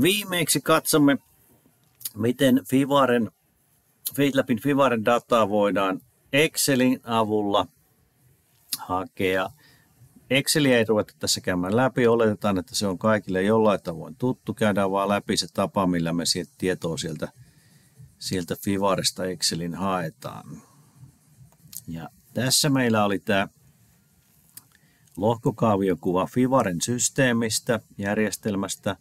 Viimeksi katsomme, miten Feedlabin Fivaren dataa voidaan Excelin avulla hakea. Exceliä ei ruveta tässä käymään läpi. Oletetaan, että se on kaikille jollain tavoin tuttu. Käydään vaan läpi se tapa, millä me tietoa sieltä Fivaresta Excelin haetaan. Ja tässä meillä oli tämä lohkokaaviokuva Fivaren systeemistä, järjestelmästä.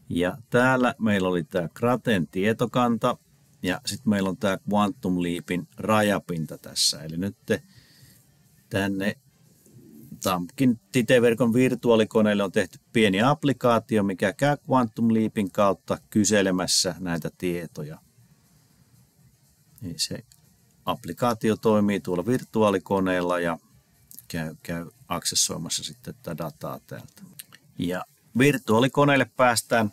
Ja täällä meillä oli tämä Kraten tietokanta ja sitten meillä on tämä Quantum Leapin rajapinta tässä. Eli nyt tänne Tamkin Tite-verkon virtuaalikoneelle on tehty pieni applikaatio, mikä käy Quantum Leapin kautta kyselemässä näitä tietoja. Eli se applikaatio toimii tuolla virtuaalikoneella ja käy aksessoimassa sitten tätä dataa täältä. Ja virtuaalikoneelle päästään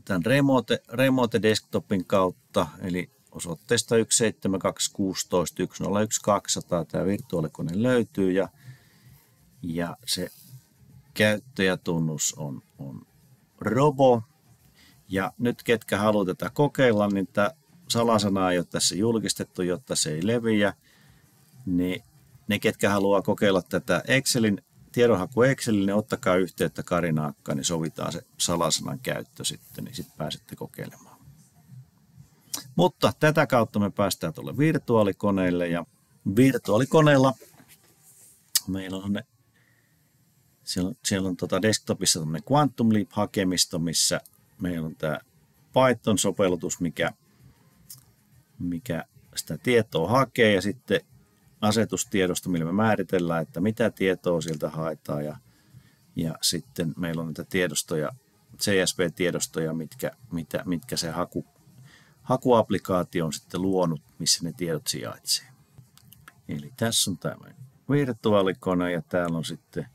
tämän remote desktopin kautta, eli osoitteesta 172.16.101.200 tämä virtuaalikone löytyy ja se käyttäjätunnus on robo. Ja nyt ketkä haluaa tätä kokeilla, niin tämä salasana ei ole tässä julkistettu, jotta se ei leviä. Niin ne, ketkä haluaa kokeilla tätä tiedonhaku Excelin, niin ottakaa yhteyttä Kari Naakkaan, niin sovitaan se salasanan käyttö sitten, niin sitten pääsette kokeilemaan. Mutta tätä kautta me päästään tuolle virtuaalikoneelle ja virtuaalikoneella meillä on siellä on desktopissa tämmöinen Quantum Leap-hakemisto, missä meillä on tämä Python-sovellutus, mikä sitä tietoa hakee ja sitten asetustiedosto, millä me määritellään, että mitä tietoa sieltä haetaan ja sitten meillä on näitä tiedostoja, CSV-tiedostoja, mitkä se hakuapplikaatio on sitten luonut, missä ne tiedot sijaitsee. Eli tässä on tämmöinen virtuaalikone ja täällä on sitten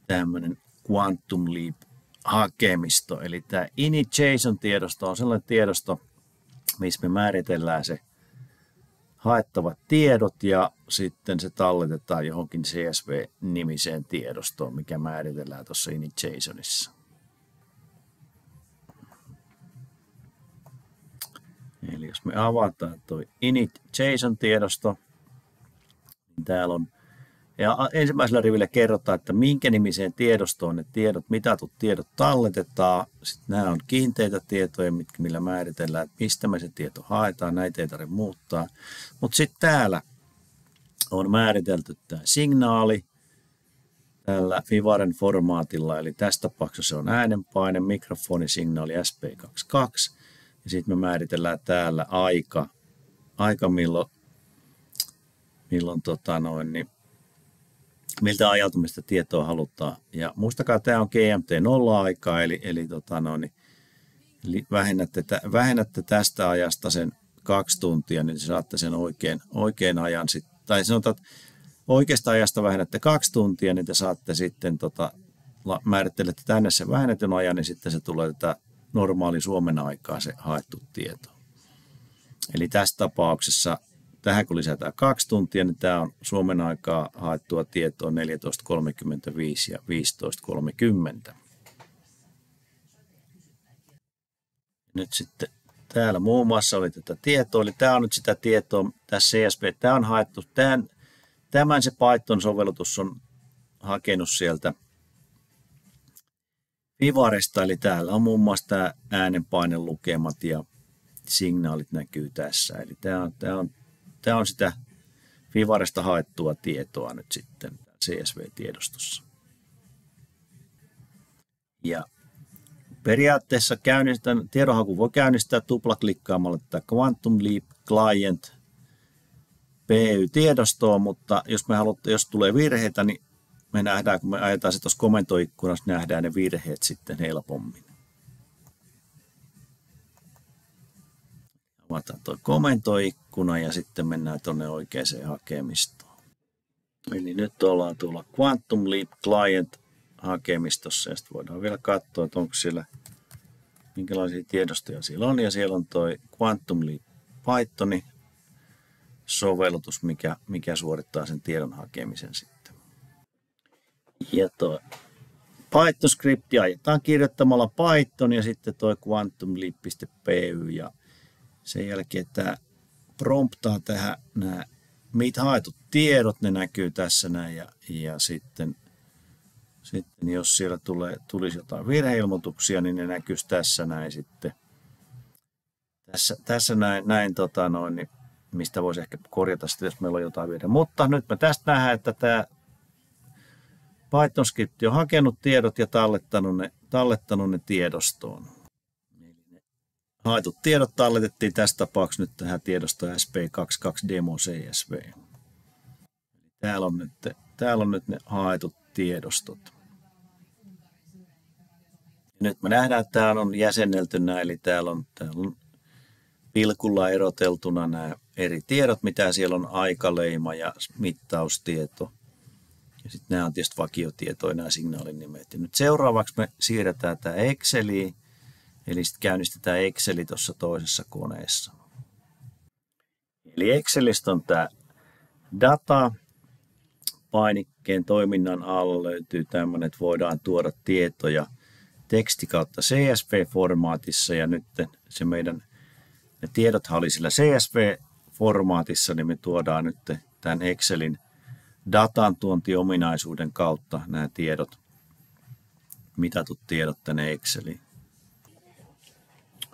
tämmöinen Quantum Leap-hakemisto. Eli tämä init.json-tiedosto on sellainen tiedosto, missä me määritellään se haettavat tiedot ja sitten se talletetaan johonkin CSV-nimiseen tiedostoon, mikä määritellään tuossa init.jsonissa. Eli jos me avataan tuo init.json-tiedosto, niin täällä on, ja ensimmäisellä rivillä kerrotaan, että minkä nimiseen tiedostoon ne tiedot, mitatut tiedot talletetaan. Sitten nämä on kiinteitä tietoja, millä määritellään, että mistä me se tieto haetaan. Näitä ei tarvitse muuttaa. Mutta sitten täällä on määritelty tämä signaali tällä Fivaren formaatilla. Eli tässä tapauksessa se on äänenpaine, mikrofonisignaali SP22. Ja sitten me määritellään täällä aika milloin miltä ajalta me sitä tietoa halutaan. Ja muistakaa, tämä on GMT0-aikaa, eli vähennätte tästä ajasta sen 2 tuntia, niin saatte sen oikein ajan. Tai sanotaan, että oikeasta ajasta vähennätte 2 tuntia, niin te saatte sitten, määrittelette tänne sen vähennetyn ajan, niin sitten se tulee tätä normaali Suomen aikaa se haettu tieto. Eli tässä tapauksessa tähän kun lisätään 2 tuntia, niin tämä on Suomen aikaa haettua tietoa 14.35 ja 15.30. Nyt sitten täällä muun muassa oli tätä tietoa, eli tämä on nyt sitä tietoa, tässä CSV, tämä on haettu, tämän se Python-sovellutus on hakenut sieltä Fivaresta, eli täällä on muun muassa tämä äänenpainelukemat ja signaalit näkyy tässä, eli tämä on sitä Fivaresta haettua tietoa nyt sitten CSV-tiedostossa. Ja periaatteessa tiedonhaku voi käynnistää tuplaklikkaamalla tätä Quantum Leap Client PY-tiedostoon, mutta jos tulee virheitä, niin me nähdään, kun me ajetaan se tuossa komentoikkunassa, nähdään ne virheet sitten helpommin. Avataan tuo komentoikkuna ja sitten mennään tuonne oikeaan hakemistoon. Eli nyt ollaan tuolla Quantum Leap Client hakemistossa ja sitten voidaan vielä katsoa, että onko siellä, minkälaisia tiedostoja siellä on. Ja siellä on tuo Quantum Leap Pythoni sovellutus, mikä suorittaa sen tiedon hakemisen sitten. Ja tuo Python-skripti ajetaan kirjoittamalla Python ja sitten toi quantumleap.py ja sen jälkeen tämä promptaa tähän nämä haetut tiedot, ne näkyy tässä näin ja sitten jos siellä tulisi jotain virheilmoituksia, niin ne näkyisi tässä näin sitten. Tässä näin niin mistä voisi ehkä korjata sitten, jos meillä on jotain virhe. Mutta nyt me tästä nähdään, että tämä Python-skripti on hakenut tiedot ja tallettanut ne tiedostoon. Haetut tiedot talletettiin tässä tapauksessa nyt tähän tiedostoon sp22 demo CSV. Täällä on nyt ne haetut tiedostot. Nyt me nähdään, että täällä on jäsennelty nämä, eli täällä on pilkulla eroteltuna nämä eri tiedot, mitä siellä on aikaleima ja mittaustieto. Ja sitten nämä on tietysti vakiotietoja, nämä signaalinimet. Ja nyt seuraavaksi me siirretään tämä Exceliin, eli sitten käynnistetään Exceli tuossa toisessa koneessa. Eli Excelistä on tämä data. Painikkeen toiminnan alla löytyy tämmöinen, että voidaan tuoda tietoja teksti kautta CSV-formaatissa ja nyt se ne tiedothan oli sillä CSV-formaatissa, niin me tuodaan nyt tämän Excelin datan tuontiominaisuuden kautta nämä tiedot, mitatut tiedot tänne Exceliin.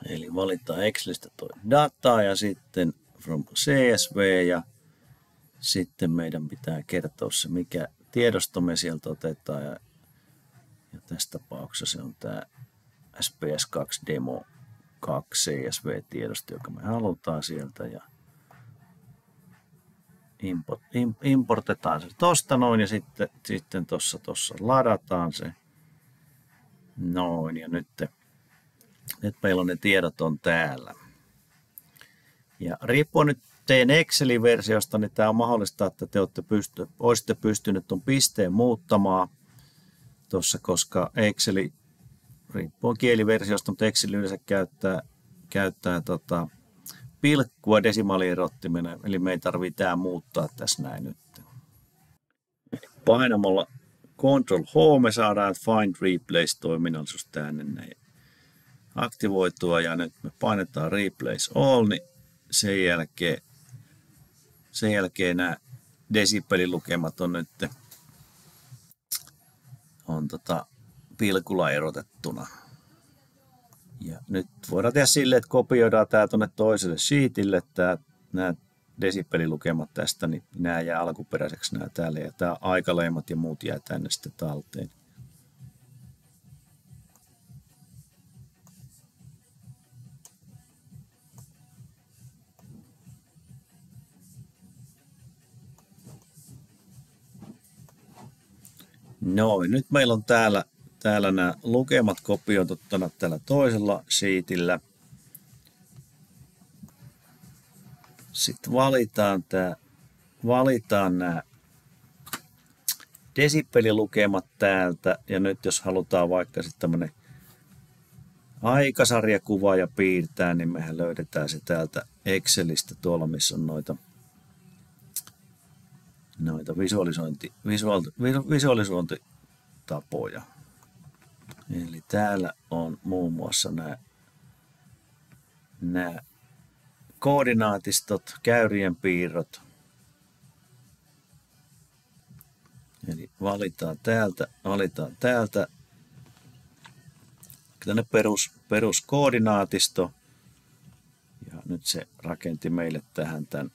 Eli valitaan Excelistä tuo data ja sitten from CSV ja sitten meidän pitää kertoa se, mikä tiedosto me sieltä otetaan ja tässä tapauksessa se on tämä SPS2 Demo 2 CSV-tiedosto, joka me halutaan sieltä ja importetaan se tuosta noin ja sitten tuossa ladataan se noin ja nyt meillä on ne tiedot on täällä. Ja riippuen nyt teidän Excel-versiosta, niin tämä on mahdollista, että te olisitte pystyneet tuon pisteen muuttamaan tuossa, koska Excel riippuu kieliversiosta, mutta Excel yleensä käyttää pilkkua desimaalierottimena, eli me ei tarvitse tämä muuttaa tässä näin nyt. Painamalla Ctrl-H me saadaan Find Replace-toiminnallisuus tänne näin aktivoitua ja nyt me painetaan Replace All, niin sen jälkeen nämä desibelilukemat on nyt pilkulla erotettuna. Ja nyt voidaan tehdä silleen, että kopioidaan tämä tuonne toiselle sheetille, nämä desibelilukemat tästä, niin nämä jää alkuperäiseksi nämä täällä ja tämä aikaleimat ja muut jää tänne sitten talteen. Noin, nyt meillä on täällä nämä lukemat kopioituttuna tällä toisella sheetillä. Sitten valitaan nämä desibelilukemat täältä. Ja nyt jos halutaan vaikka sitten tämmöinen aikasarjakuva ja piirtää, niin mehän löydetään se täältä Excelistä tuolla, missä on noita visualisointitapoja. Eli täällä on muun muassa nämä koordinaatistot, käyrien piirrot. Eli valitaan täältä tänne peruskoordinaatisto. Ja nyt se rakenti meille tähän tämän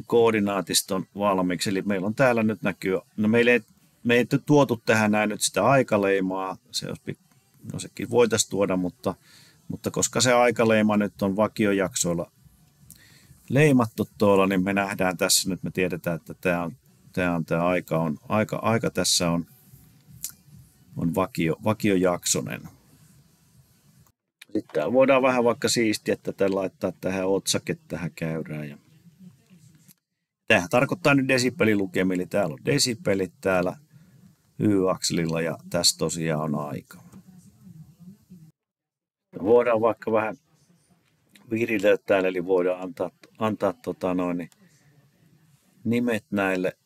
koordinaatiston valmiiksi. Eli meillä on täällä nyt näkyy, no me ei tuotu tähän näin nyt sitä aikaleimaa, sekin voitaisiin tuoda, mutta koska se aikaleima nyt on vakiojaksoilla leimattu tuolla, niin me nähdään tässä nyt, me tiedetään, että tämä aika tässä on vakiojaksonen. Sitten voidaan vähän vaikka siistiä tätä laittaa tähän otsake tähän käyrään. Tämähän tarkoittaa nyt desibelilukemia, eli täällä on desibelit täällä Y-akselilla ja tässä tosiaan on aika. Voidaan vaikka vähän viritellä täällä, eli voidaan antaa nimet näille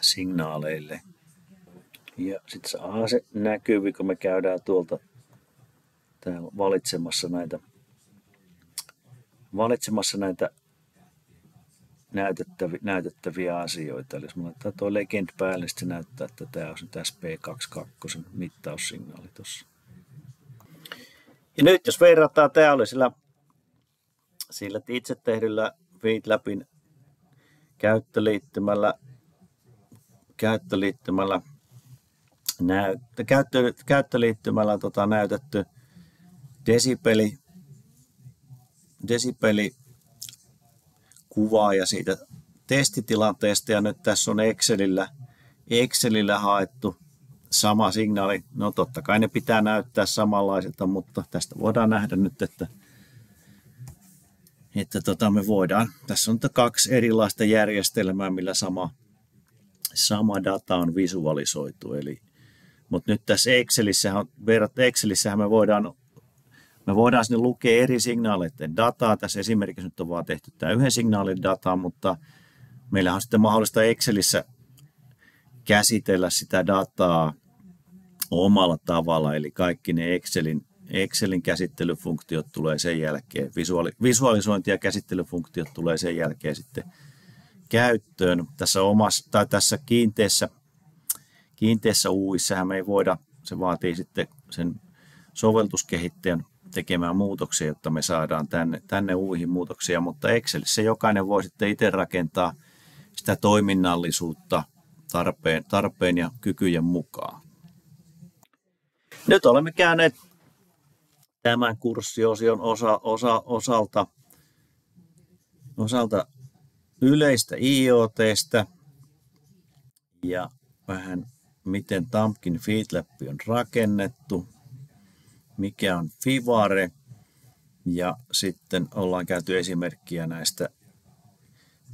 signaaleille. Ja sitten saa se näkyvi, kun me käydään tuolta täällä valitsemassa näitä näytettäviä asioita. Eli jos me laittaa tuo Legend päälle, niin se näyttää, että tämä on nyt SP22 mittaussignaali tuossa. Ja nyt jos verrataan, tämä oli sillä itse tehdyllä FeedLabin käyttöliittymällä näytetty desibeli-kuvaa ja siitä testitilanteesta, ja nyt tässä on Excelillä haettu sama signaali. No totta kai ne pitää näyttää samanlaisilta, mutta tästä voidaan nähdä nyt, että me voidaan, tässä on 2 erilaista järjestelmää, millä sama data on visualisoitu. Mutta nyt tässä Excelissähän me voidaan sinne lukea eri signaaleiden dataa. Tässä esimerkiksi nyt on vaan tehty tämä yhden signaalin dataa, mutta meillä on sitten mahdollista Excelissä käsitellä sitä dataa omalla tavalla, eli kaikki ne Excelin käsittelyfunktiot tulee sen jälkeen, visualisointi- ja käsittelyfunktiot tulee sen jälkeen sitten käyttöön. Tässä kiinteässä UI:ssähän me ei voida, se vaatii sitten sen soveltuskehittäjän tekemään muutoksia, jotta me saadaan tänne UI:hin muutoksia, mutta Excelissä jokainen voi sitten itse rakentaa sitä toiminnallisuutta tarpeen ja kykyjen mukaan. Nyt olemme käyneet tämän kurssiosion osalta yleistä IoT:stä ja vähän miten Thumbkin FeedLab on rakennettu, mikä on Fivare, ja sitten ollaan käyty esimerkkiä näistä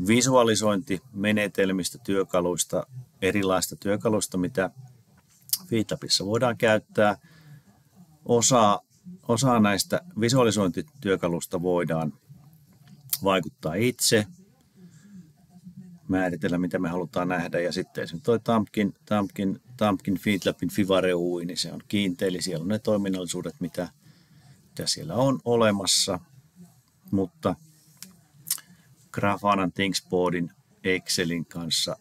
visualisointimenetelmistä, työkaluista, erilaisista työkaluista, mitä FeedLabissa voidaan käyttää. Osa näistä visualisointityökalusta voidaan vaikuttaa itse, määritellä mitä me halutaan nähdä, ja sitten esimerkiksi tuo Thumbkin FeedLabin Fivare UI, niin se on kiinteä, eli siellä on ne toiminnallisuudet, mitä siellä on olemassa, mutta Grafana:n ThinkSboardin Excelin kanssa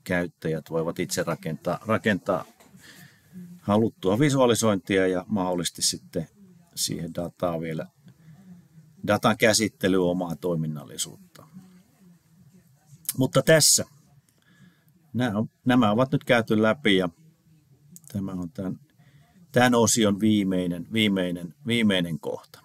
käyttäjät voivat itse rakentaa haluttua visualisointia ja mahdollisesti sitten siihen dataa vielä datan käsittelyä omaa toiminnallisuutta. Mutta tässä nämä ovat nyt käyty läpi, ja tämä on tämän osion viimeinen kohta.